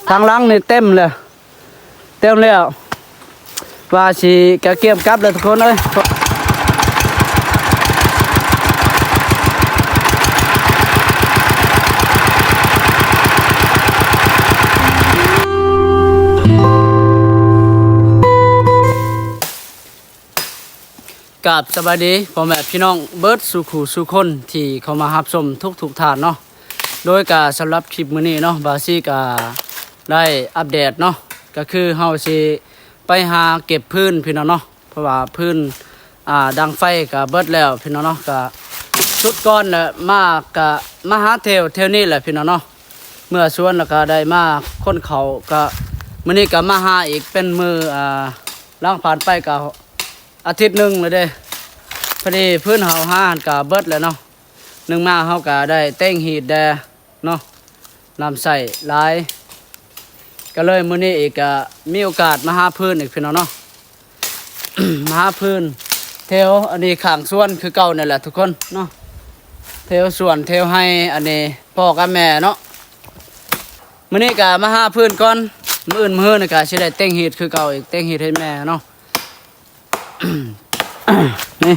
ทางหลังนี่เต็มเลยเต็มแล้วว่าสิกะเกียมกลับเลยทุกคนเอ้ยกับสบายดีพ่อแม่พี่น้องเบิร์ดสุขูสุคนที่เข้ามารับชมทุกท่านเนาะโดยการสำหรับคลิปมื้อนี้เนาะบาซี่ก็ได้อัปเดตเนาะก็คือเฮาสิไปหาเก็บพื้นพี่น้องเนาะเพราะว่าพื้นดังไฟก็เบิดแล้วพี่น้องเนาะก็ชุดก้อนน่ะมาหาแถวนี้แหละพี่น้องเนาะเมื่อสวนแล้วก็ได้มาค้นเขาก็มื้อนี้ก็มาหาอีกเป็นมือล่างผ่านไปก็อาทิตย์หนึงเลยเด้พอดีพื้นเฮาหาก็เบิดแล้วเนาะนึงมาเฮาก็ได้เต้งหีดแดเนาะนำใส่หลายก็เลยมื้อนี้อีกก็มีโอกาสมาหาพื้นอีกพี่น้องเนาะ มาหาพื้นแถวอันนี้ข้างสวนคือเก่านั่นแหละทุกคนเนาะแถวสวนแถวให้อันนี้พ่อกับแม่เนาะมื้อนี้ก็มาหาพื้นก่อนมื้ออื่นมื้อนี่ก็สิได้เต้งหีดคือเก่าอีกเต้งหีดให้แม่เนาะ นี่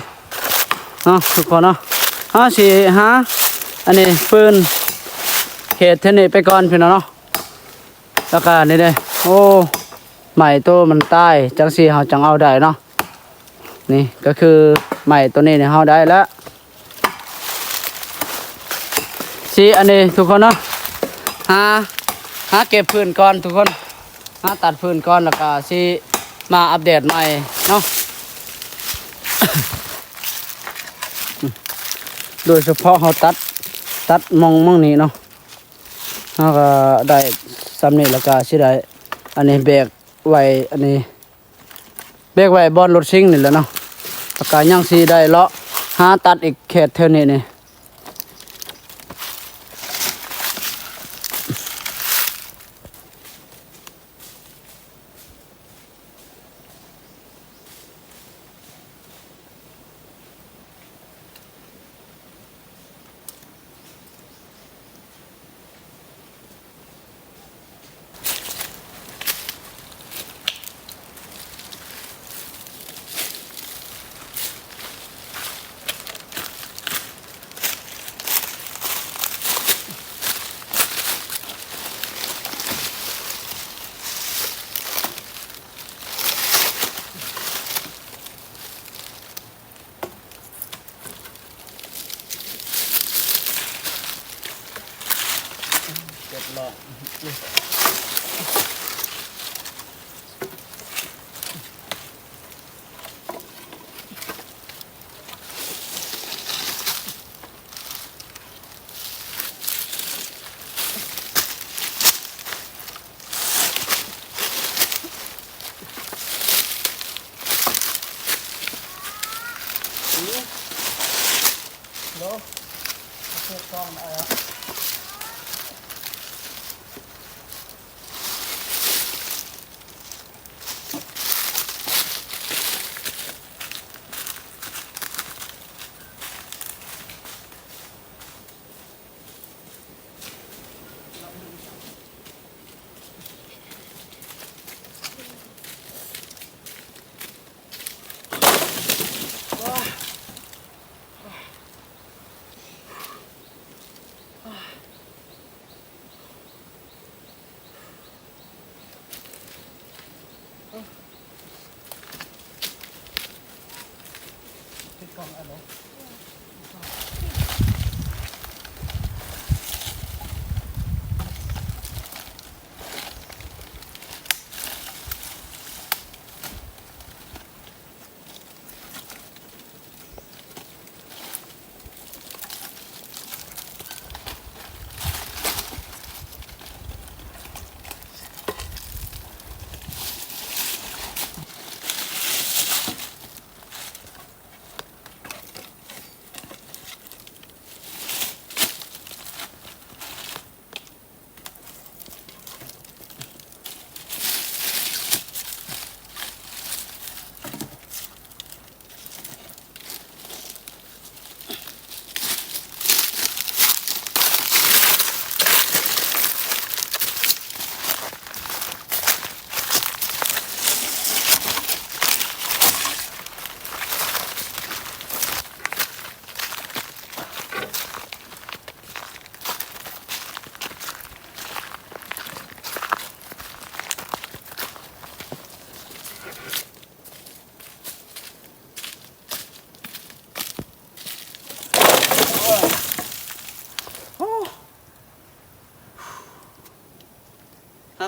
เนาะทุกคนเนาะสิหาอันนี้ปืนเขตเทนี่ไปก่อนพี่น้องเนาะแล้วก็นี่เด้โอ้ใหม่ตัวมันตายจังสีเฮาจังเอาได้เนาะนี่ก็คือใหม่ตัวนี้เนี่ยเฮาได้แล้วสิอันนี้ทุกคนเนาะหาเก็บพื้นก่อนทุกคนหาตัดพื้นก่อนแล้วก็สิมาอัปเดตใหม่เนาะ โดยเฉพาะเขาตัดมองนี้เนาะเขาก็ได้สำเนีแล้วก็สิได้อันนี้แบกไว้อันนี้แบกไว้บอนรถซิ่งนี่แหละเนาะแล้วก็ยังสิได้เลาะหาตัดอีกเขตเท่านี้นี่เก็บลอกโลเก็บกล้องอะไรกล้องอะไร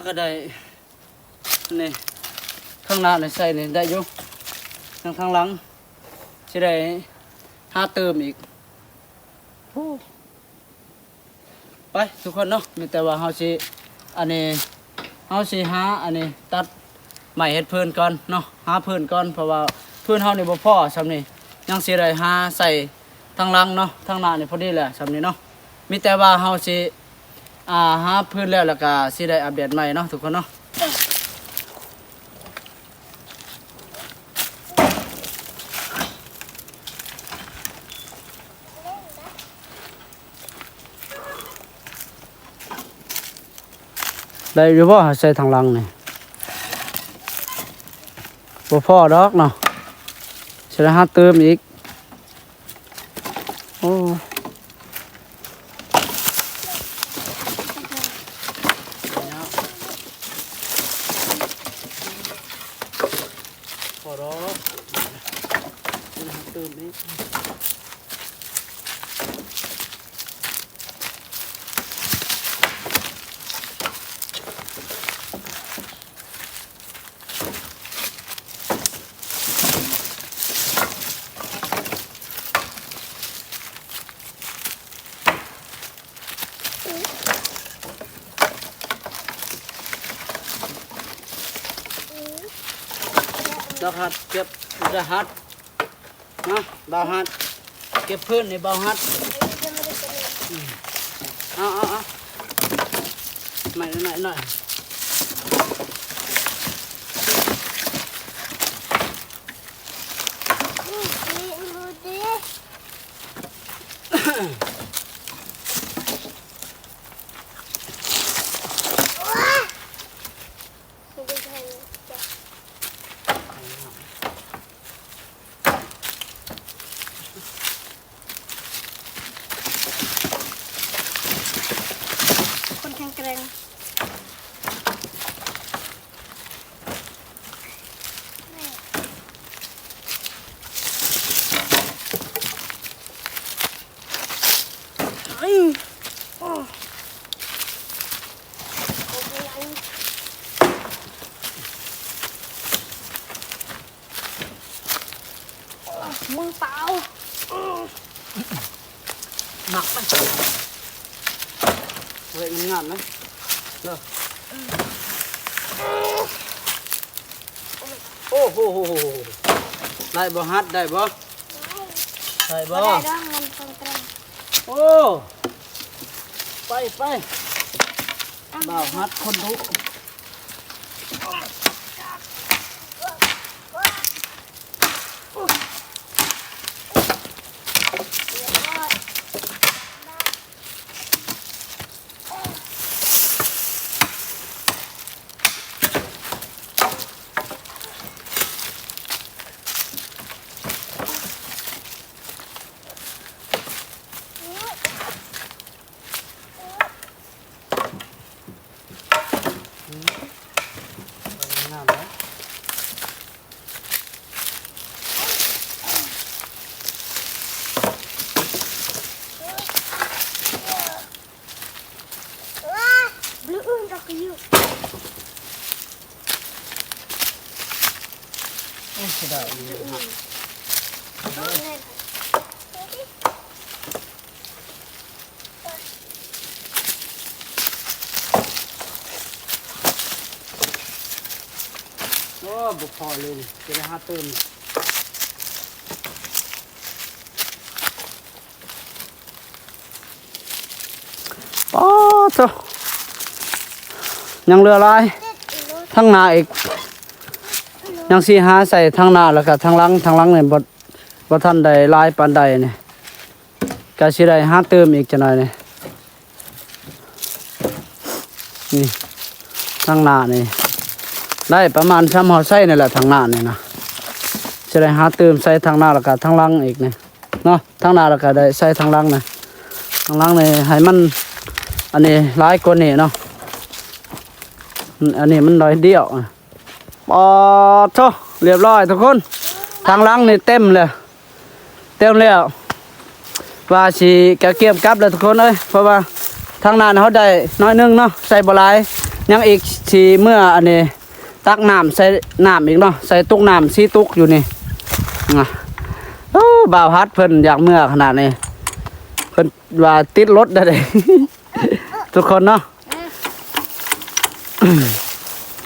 ก็ได้นี่ข้างหน้านี่ใส่นี่ได้อยู่ข้างหลังสิได้หาเติมอีกไปทุกคนเนาะมีแต่ว่าเฮาสิอันนี้เฮาสิหาอันนี้ตัดไม้เฮ็ดเพิ่นก่อนเนาะหาเพิ่นก่อนเพราะว่าเพิ่นเฮานี่บ่พอซำนี้ยังสิได้หาใส่ทางหลังเนาะทางหน้านี่พอดีแหละซำนี้เนาะมีแต่ว่าเฮาสิหาเพิ่นแล้วก็สิได้อัปเดตใหม่เนาะทุกคนเนาะได้อยู่บ่ใส่ทางหลังนี่บ่พอดอกเนาะสิได้หาเติมอีกโอ้พอดอกสิได้หาเติมอีกดอกฮัดเก็บดอกฮัดนะบ่าวฮัดเก็บพื้นนี่บ่าวฮัดเอาหน่อยคนแข็งแกร่งมือเปล่าหนักไหมเว้ยงานไหมเนาะโอ้โหได้บ่ฮัดได้บ่ได้บ่ ได้ดองมันแข็งแกร่ง โอ้ไปบ่าวฮัดคนทุกงามเลยบลูอุ่นก็คืออยู่ โอ้สุดยอดเลยฮะโอ้บุกพอเลยจะได้หาเติมโอ้โธ่ยังเหลืออะไรทั้งหน้าอีกยังสีหาใส่ทั้งหน้าแล้วก็ทั้งหลังเนี่ยบ่ทันได้ลายปานใดเนี่ยก็สิได้หาเติมอีกจังหน่อยเนี่ยนี่ทั้งหน้านี่ได้ประมาณ3ห่อไส้นี่แหละทั้งหน้านี่นะสิได้หาเติมใส่ทั้งหน้าแล้วก็ทั้งหลังอีกเนี่ยเนาะทั้งหน้าแล้วก็ได้ใส่ทั้งหลังนะทั้งหลังนี่ให้มันอันนี้หลายกว่านี้เนาะอันนี้มันน้อยเดียวปอโธ่เรียบร้อยทุกคนทางหลังนี่เต็มแล้วว่าสิกะเกียมกลับแล้วทุกคนเอ้ยเพราะว่าทางนั้นเขาได้น้อยนึงเนาะใส่บ่หลาย ยังอีกสิเมื่ออันนี้ตักน้ำใส่น้ำอีกเนาะใส่ตุกน้ำ4ตุกอยู่นี่นะโอ้บ่าวฮัดเพิ่นอยากเมื่อขนาดนี้เพิ่นว่าติดรถได้เลย ทุกคนเนาะ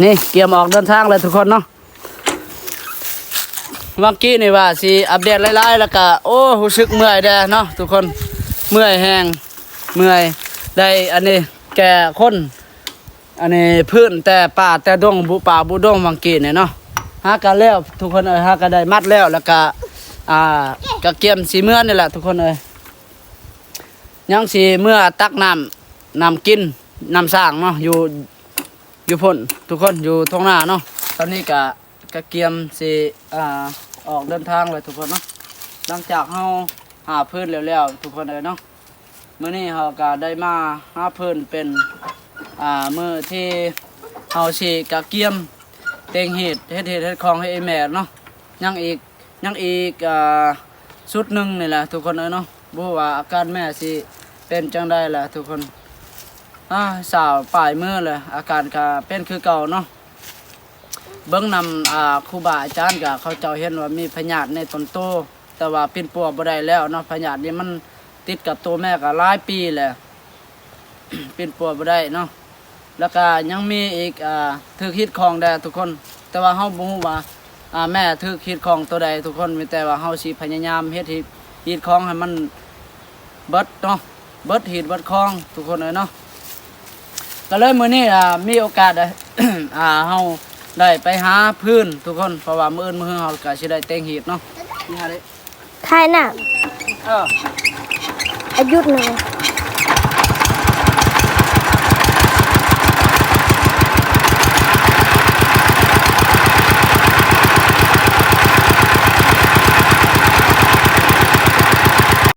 นี่เกียมออกเดินทางเลยทุกคนเนาะเมื่อกี้นี่ว่าสิอัปเดตหลายๆแล้วก็โอ้รู้สึกเมื่อยแด้เนาะทุกคนเมื่อยแหงเมื่อยได้อันนี้แก่คนอันนี้พื้นแต่ป่าแต่ดงบุป่าบุดงเมื่อกี้นี่เนาะหากันแล้วทุกคนเอ้ยหากันได้มัดแล้วแล้วก็ก็เกียมสีเมื่อนี่แหละทุกคนเอ้ยยังสีเมื่อตักน้ำกินน้ำสร้างเนาะอยู่พ่นทุกคนอยู่ท้องหน้าเนาะตอนนี้กะเกียมสิออกเดินทางเลยทุกคนเนาะหลังจากเฮาหาพื้นแล้วทุกคนเลยเนาะมื้อนี้เฮาก็ได้มาหาพื้นเป็นมื้อที่เฮาสิกะเกียมเต็งเฮ็ดของให้ไอ้แม่เนาะยังอีกชุดหนึงนี่แหละทุกคนเนาะบ่ว่าอาการแม่สิเป็นจังได๋ล่ะทุกคนสาวปลายมือเลยอาการก็เป็นคือเก่าเนาะเบิ้งนำครูบาอาจารย์ก็เขาเจ้าเห็นว่ามีพยาธิในต้นโตแต่ว่าเป็นปัวบ่ได้แล้วเนาะพยาธินี้มันติดกับตัวแม่ก็หลายปีแล้ว เป็นปัวบ่ได้เนาะแล้วก็ยังมีอีกถือคิดของได้ทุกคนแต่ว่าเฮาบ่ฮู้ว่าแม่ถือคิดของตัวใดทุกคนมีแต่ว่าเฮาสิพยายามเฮ็ดคิดของให้มันเบิดเนาะเบิดหีดเบิดของทุกคนเลยเนาะก็เลยมื้อนี้มีโอกาสได้ เฮาได้ไปหาพื้นทุกคนเพราะว่ามื้ออื่นมื้อเฮาก็สิได้แต่งหีบเนาะนี่ฮะเด้ ใครน่ะ เออ อายุหนึ่ง